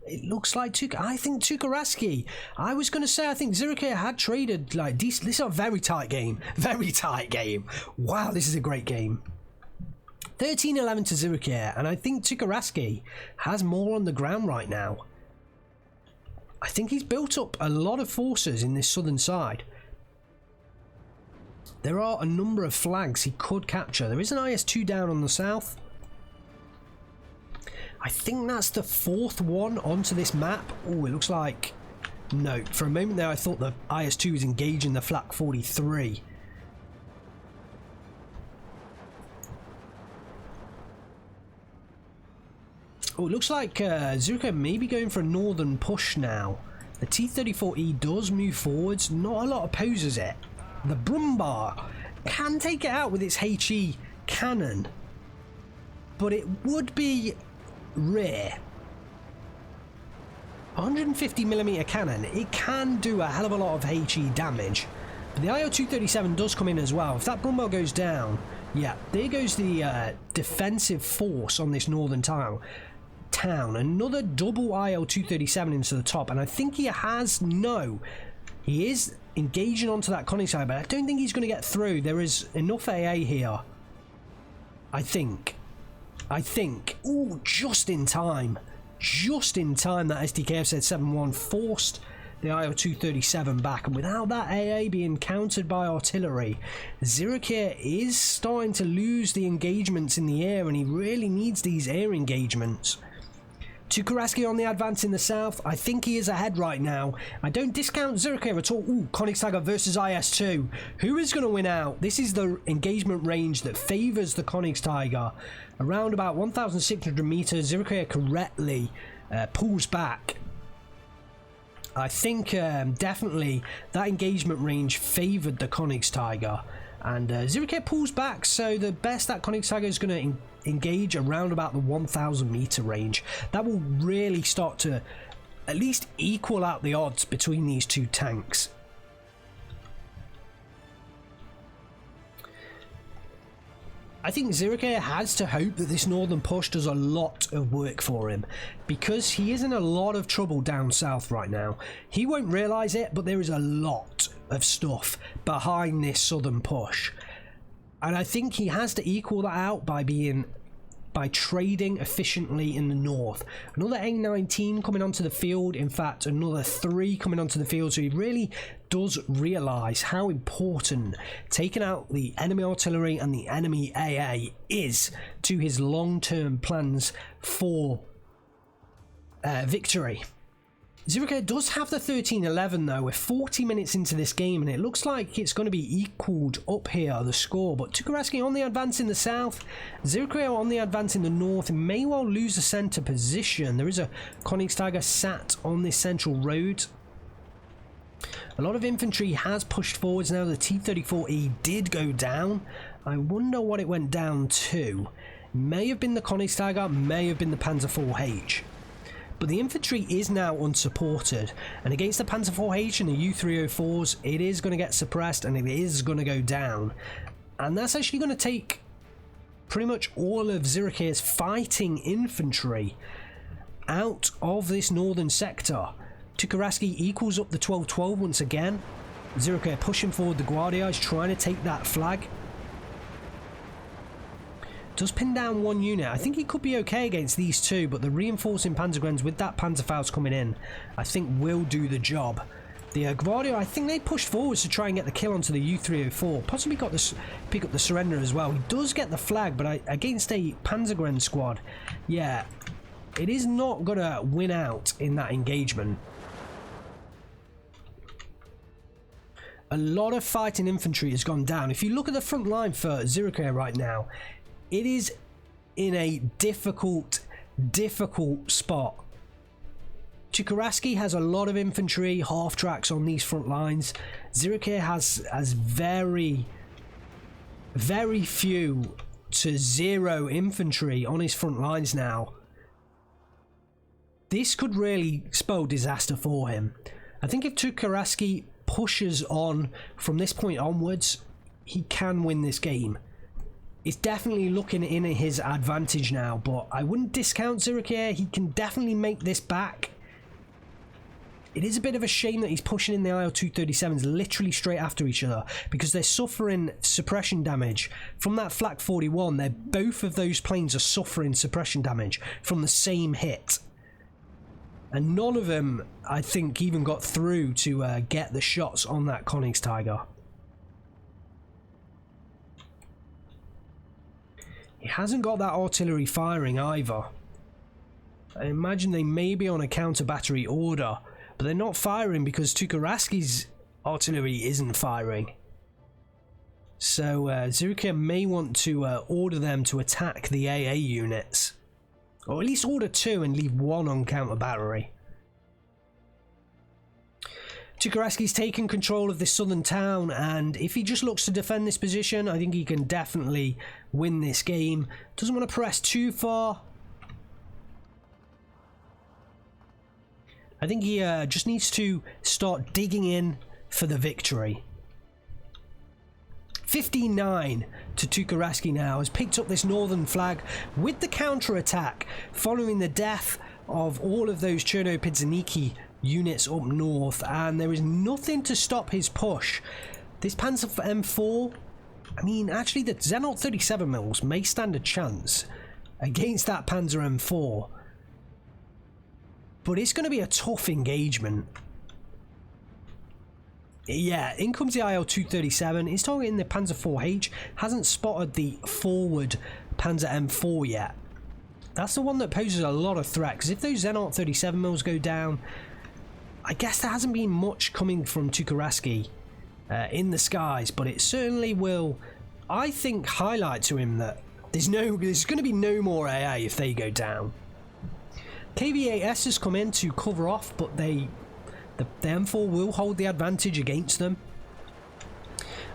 It looks like I think Tuukkaraski. I was going to say I think Xirucaire had traded like decent. This is a very tight game. Very tight game. Wow, this is a great game. 13-11 to Xirucaire, and I think Tuukkaraski has more on the ground right now. I think he's built up a lot of forces in this southern side. There are a number of flags he could capture. There is an IS-2 down on the south. I think that's the fourth one onto this map. Oh, it looks like... No, for a moment there I thought the IS-2 was engaging the Flak 43. Oh, it looks like Xirucaire may be going for a northern push now. The T-34E does move forwards. Not a lot opposes it. The Brumbar can take it out with its HE cannon, but it would be rare. 150mm cannon, it can do a hell of a lot of HE damage. But the IL-237 does come in as well. If that Brumbar goes down, yeah, there goes the defensive force on this northern town. Another double IL-237 into the top, and I think he has He is engaging onto that Königsegger, but I don't think he's going to get through. There is enough AA here. I think. Ooh, just in time. Just in time that SDKF said 7-1 forced the IL-237 back, and without that AA being countered by artillery, Xirucaire is starting to lose the engagements in the air, and he really needs these air engagements. Tuukkaraski on the advance in the south. I think he is ahead right now. I don't discount Xirucaire at all. Ooh, Königsegger versus IS-2. Who is going to win out? This is the engagement range that favours the Königsegger. Around about 1,600 meters, Xirucaire correctly pulls back. I think definitely that engagement range favoured the Königsegger, and Xirucaire pulls back, so the best that Königsegger is going to engage around about the 1,000 meter range. That will really start to at least equal out the odds between these two tanks. I think Xirucaire has to hope that this northern push does a lot of work for him, because he is in a lot of trouble down south right now. He won't realise it, but there is a lot of stuff behind this southern push, and I think he has to equal that out by trading efficiently in the north. Another A19 coming onto the field, in fact another 3 coming onto the field, so he really does realise how important taking out the enemy artillery and the enemy AA is to his long-term plans for victory. Xirucaire does have the 13-11 though. We're 40 minutes into this game, and it looks like it's going to be equalled up here, the score. But Tuukkaraski on the advance in the south, Xirucaire on the advance in the north, and may well lose the centre position. There is a Königsegger sat on this central road. A lot of infantry has pushed forwards now. The T-34E did go down. I wonder what it went down to. May have been the Königsegger, may have been the Panzer IV-H. But the infantry is now unsupported, and against the Panzer IV-H and the U-304s, it is going to get suppressed and it is going to go down. And that's actually going to take pretty much all of Xiricaire's fighting infantry out of this northern sector. Tuukkaraski equals up the 12-12 once again. Xirucaire pushing forward the Guardia, is trying to take that flag. Does pin down one unit. I think he could be okay against these two, but the reinforcing Panzergrens with that Panzerfaust coming in, I think will do the job. The Guardia, I think they pushed forwards to try and get the kill onto the U-304. Possibly got this pick up the surrender as well. He does get the flag, but against a Panzergren squad, yeah, it is not going to win out in that engagement. A lot of fighting infantry has gone down. If you look at the front line for Xirucaire right now, it is in a difficult spot. Tuukkaraski has a lot of infantry, half tracks on these front lines. Xirucaire has very few to zero infantry on his front lines now. This could really spell disaster for him. I think if Tuukkaraski pushes on from this point onwards, he can win this game. It's definitely looking in his advantage now, but I wouldn't discount Xirucaire. He can definitely make this back. It is a bit of a shame that he's pushing in the IL-237s literally straight after each other, because they're suffering suppression damage from that Flak 41. Both of those planes are suffering suppression damage from the same hit. And none of them, I think, even got through to get the shots on that Königsegger. He hasn't got that artillery firing either. I imagine they may be on a counter battery order, but they're not firing because Tuukkaraski's artillery isn't firing. So Xirucaire may want to order them to attack the AA units. Or at least order 2 and leave 1 on counter battery. Tuukkaraski's taken control of this southern town, and if he just looks to defend this position, I think he can definitely win this game. Doesn't want to press too far. I think he just needs to start digging in for the victory. 15-9 to Tuukkaraski now has picked up this northern flag with the counter-attack following the death of all of those Cherno-Pidzaniki units up north, and there is nothing to stop his push. This Panzer M4, I mean, actually the Zenalt 37mm may stand a chance against that Panzer M4, but it's going to be a tough engagement. Yeah, in comes the IL-237. He's targeting the Panzer 4H. Hasn't spotted the forward Panzer M4 yet. That's the one that poses a lot of threat, because if those Zenalt 37mm go down, I guess there hasn't been much coming from Tuukkaraski in the skies, but it certainly will, I think, highlight to him that there's going to be no more AA if they go down. KV-8S has come in to cover off, but the M4 will hold the advantage against them.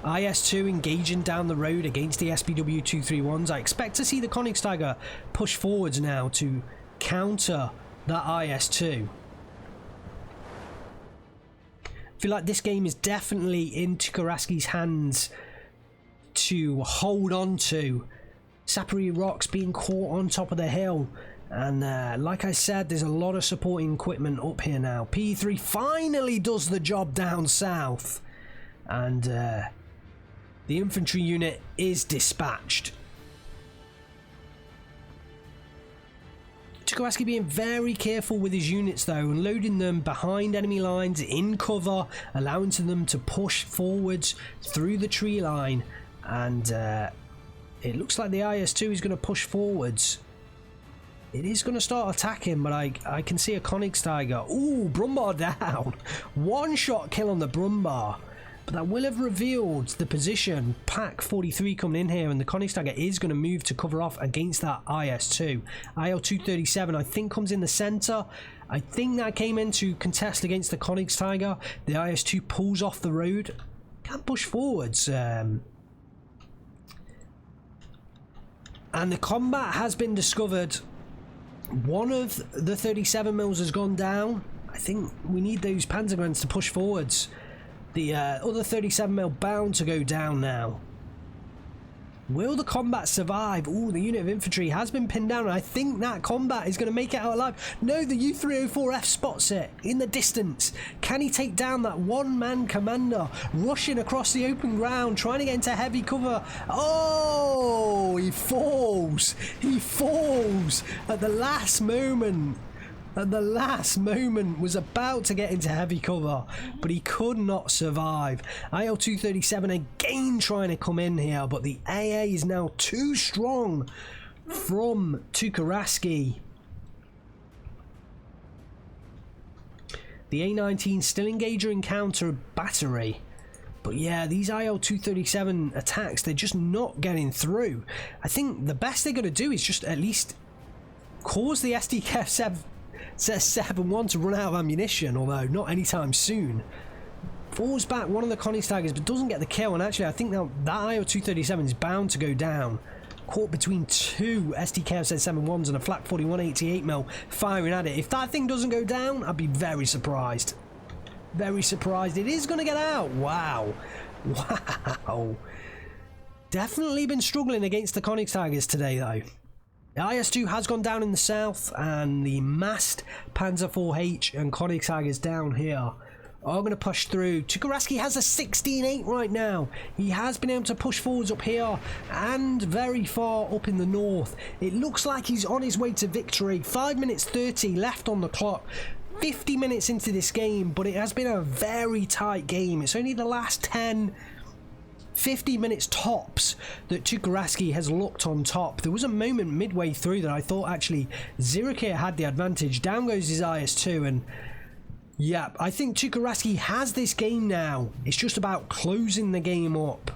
IS-2 engaging down the road against the SPW231s. I expect to see the Königstiger push forwards now to counter that IS-2. I feel like this game is definitely in Tuukkaraski's hands to hold on to. Sapari Rocks being caught on top of the hill. And like I said, there's a lot of supporting equipment up here now. P3 finally does the job down south. And the infantry unit is dispatched. Tuukkaraski being very careful with his units though, and loading them behind enemy lines in cover, allowing them to push forwards through the tree line. And it looks like the IS-2 is going to push forwards. It is going to start attacking, but I can see a Königstiger. Ooh, Brumbar down. One shot kill on the Brumbar. But that will have revealed the position. Pack 43 coming in here, and the Königstiger is going to move to cover off against that IS-2. IL-237, I think, comes in the centre. I think that came in to contest against the Königstiger. The IS-2 pulls off the road. Can't push forwards. And the combat has been discovered. One of the 37mm has gone down. I think we need those Panzergrens to push forwards. The other 37mm bound to go down now. Will the combat survive? Ooh, the unit of infantry has been pinned down. I think that combat is going to make it out alive. No, the U-304F spots it in the distance. Can he take down that one-man commander rushing across the open ground, trying to get into heavy cover? Oh, he falls. He falls at the last moment. At the last moment, was about to get into heavy cover, but he could not survive. IL-237 again trying to come in here, but the AA is now too strong from Tuukkaraski. The A-19 still engager and counter battery. But yeah, these IL-237 attacks, they're just not getting through. I think the best they're going to do is just at least cause the SDK-7-1 to run out of ammunition, although not anytime soon. Falls back one of the Königstigers, but doesn't get the kill, and actually I think that IL-237 is bound to go down. Caught between two SDK-7-1s and a flak 41 88mm firing at it. If that thing doesn't go down, I'd be very surprised. Very surprised. It is going to get out. Wow. Wow. Definitely been struggling against the Königstigers today, though. The IS-2 has gone down in the south, and the massed Panzer 4H and Königstigers down here are going to push through. Tuukkaraski has a 16-8 right now. He has been able to push forwards up here and very far up in the north. It looks like he's on his way to victory. 5 minutes 30 left on the clock. 50 minutes into this game, but it has been a very tight game. It's only the last 50 minutes tops that Tuukkaraski has looked on top. There was a moment midway through that I thought actually Xirucaire had the advantage. Down goes his IS-2, and yeah, I think Tuukkaraski has this game now. It's just about closing the game up.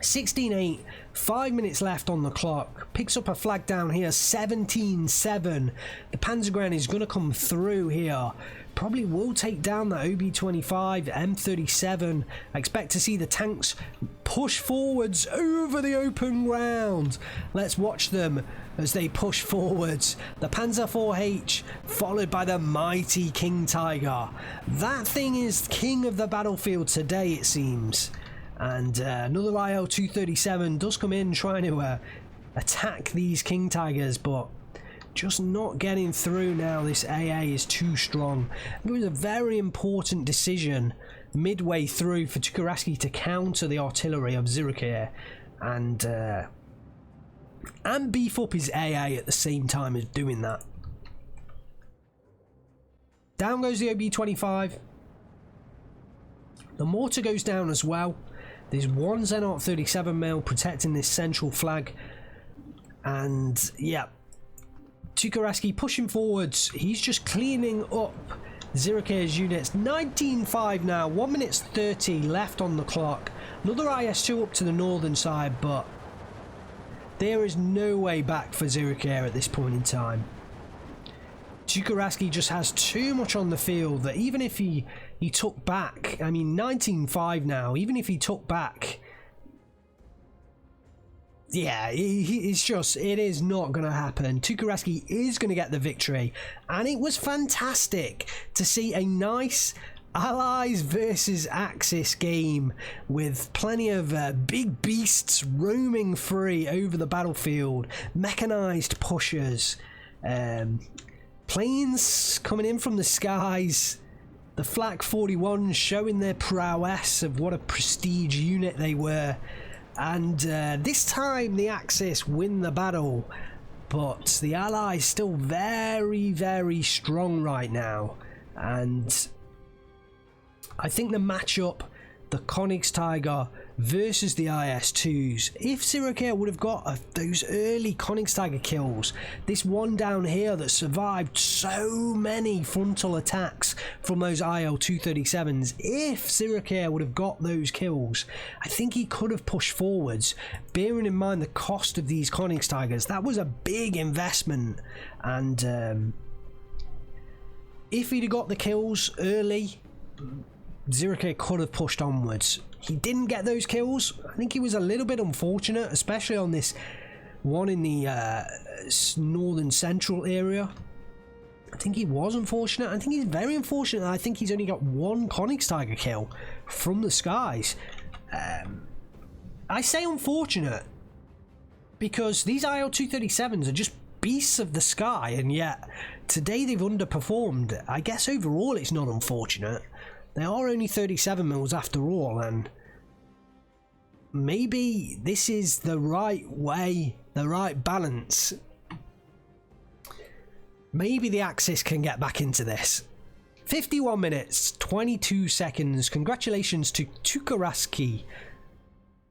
16-8, 5 minutes left on the clock. Picks up a flag down here, 17-7. The Panzergren is going to come through here. Probably will take down that OB-25, M37. I expect to see the tanks push forwards over the open ground. Let's watch them as they push forwards. The Panzer 4H followed by the mighty King Tiger. That thing is king of the battlefield today, it seems. And another IL-237 does come in trying to attack these King Tigers, but just not getting through now. This AA is too strong. It was a very important decision midway through for Tuukkaraski to counter the artillery of Xirucaire and beef up his AA at the same time as doing that. Down goes the OB-25. The mortar goes down as well. There's one Zenart 37mm protecting this central flag. And yeah, Tuukkaraski pushing forwards. He's just cleaning up Xirucaire's units. 19-5 now, 1 minute 30 left on the clock. Another IS-2 up to the northern side, but there is no way back for Xirucaire at this point in time. Tuukkaraski just has too much on the field that even if he took back, I mean 19-5 now, even if he took back, yeah, it is not going to happen. Tuukkaraski is going to get the victory, and it was fantastic to see a nice Allies versus Axis game with plenty of big beasts roaming free over the battlefield, mechanized pushers, planes coming in from the skies, the Flak 41 showing their prowess of what a prestige unit they were. And this time the Axis win the battle, but the Allies still very, very strong right now. And I think the matchup, the Königstiger versus the IS-2s, if Xirucaire would have got those early Königstiger kills, this one down here that survived so many frontal attacks from those IL-237s, if Xirucaire would have got those kills, I think he could have pushed forwards, bearing in mind the cost of these Königstigers. That was a big investment, and if he'd have got the kills early, Xirucaire could have pushed onwards. He didn't get those kills. I think he was a little bit unfortunate, especially on this one in the northern central area. I think he was unfortunate. I think he's very unfortunate. I think he's only got one Königstiger kill from the skies. I say unfortunate because these IL-237s are just beasts of the sky, and yet today they've underperformed. I guess overall it's not unfortunate. They are only 37mm after all, and maybe this is the right way, the right balance. Maybe the Axis can get back into this. 51 minutes, 22 seconds. Congratulations to Tuukkaraski.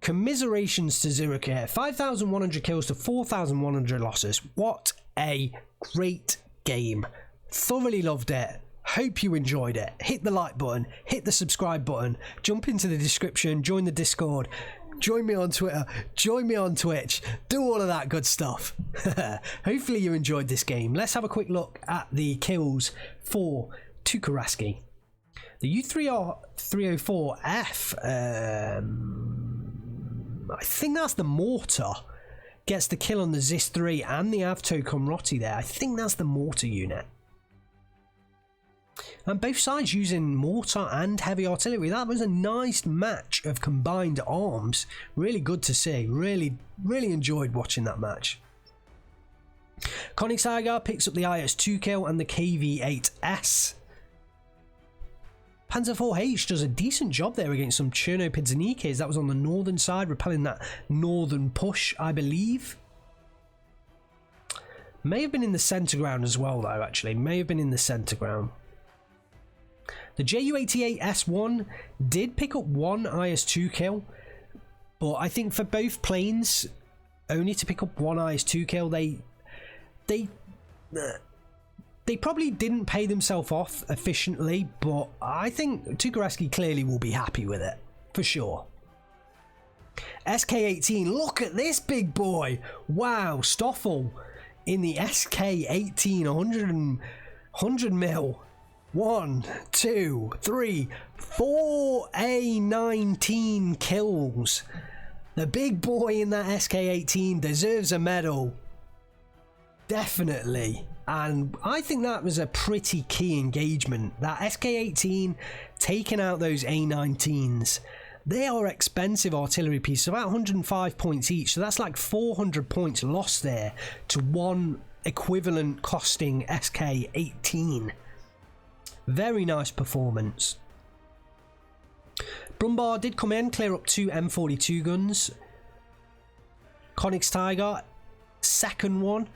Commiserations to Xirucaire. 5,100 kills to 4,100 losses. What a great game. Thoroughly loved it. Hope you enjoyed it. Hit the like button, hit the subscribe button, jump into the description, join the Discord, join me on Twitter, join me on Twitch, do all of that good stuff. Hopefully you enjoyed this game. Let's have a quick look at the kills for Tuukkaraski. The U304F, I think that's the mortar, gets the kill on the Zis-3 and the Avto Komroti there. I think that's the mortar unit. And both sides using mortar and heavy artillery. That was a nice match of combined arms. Really good to see. Really enjoyed watching that match. Königstiger picks up the IS-2 kill and the KV-8S. Panzer IV-H does a decent job there against some Cherno-Pidzernikes. That was on the northern side, repelling that northern push, I believe. May have been in the centre ground as well, though, actually. May have been in the centre ground. The Ju-88S1 did pick up one IS-2 kill, but I think for both planes, only to pick up one IS-2 kill, they probably didn't pay themselves off efficiently, but I think Tuukkaraski clearly will be happy with it, for sure. SK-18, look at this big boy! Wow, Stoffel in the SK-18, 100 mil. 1, 2, 3, 4 A-19 kills. The big boy in that SK-18 deserves a medal. Definitely. And I think that was a pretty key engagement. That SK-18 taking out those A-19s. They are expensive artillery pieces, about 105 points each. So that's like 400 points lost there to one equivalent costing SK18. Very nice performance. Brumbar did come in, clear up 2 M42 guns. Konix Tiger, second one,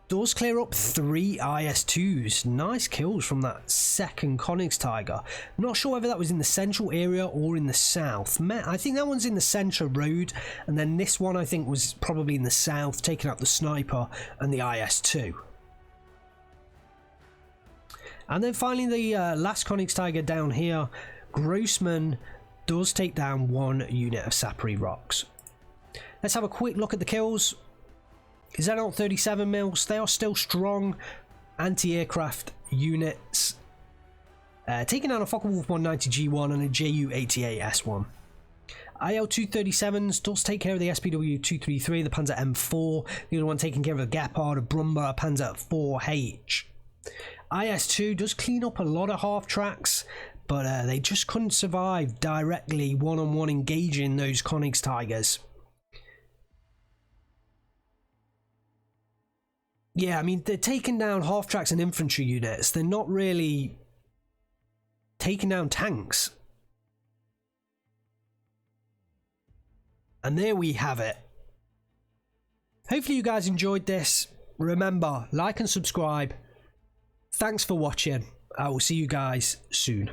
does clear up 3 IS2s. Nice kills from that second Konix Tiger. Not sure whether that was in the central area or in the south. I think that one's in the centre road, and then this one I think was probably in the south, taking out the sniper and the IS2. And then finally the last Konix Tiger down here, Grossman does take down 1 unit of Sapri Rocks. Let's have a quick look at the kills. Zenalt 37mm, they are still strong anti-aircraft units. Taking down a Focke-Wulf 190G1 and a Ju-88S1. IL-237s does take care of the SPW-233, the Panzer M4. The other one taking care of the Gepard, a Brummer, a Panzer 4H. IS-2 does clean up a lot of half tracks, but they just couldn't survive directly one-on-one engaging those Konix Tigers. Yeah, I mean, they're taking down half tracks and infantry units. They're not really taking down tanks. And there we have it. Hopefully you guys enjoyed this. Remember, like and subscribe. Thanks for watching. I will see you guys soon.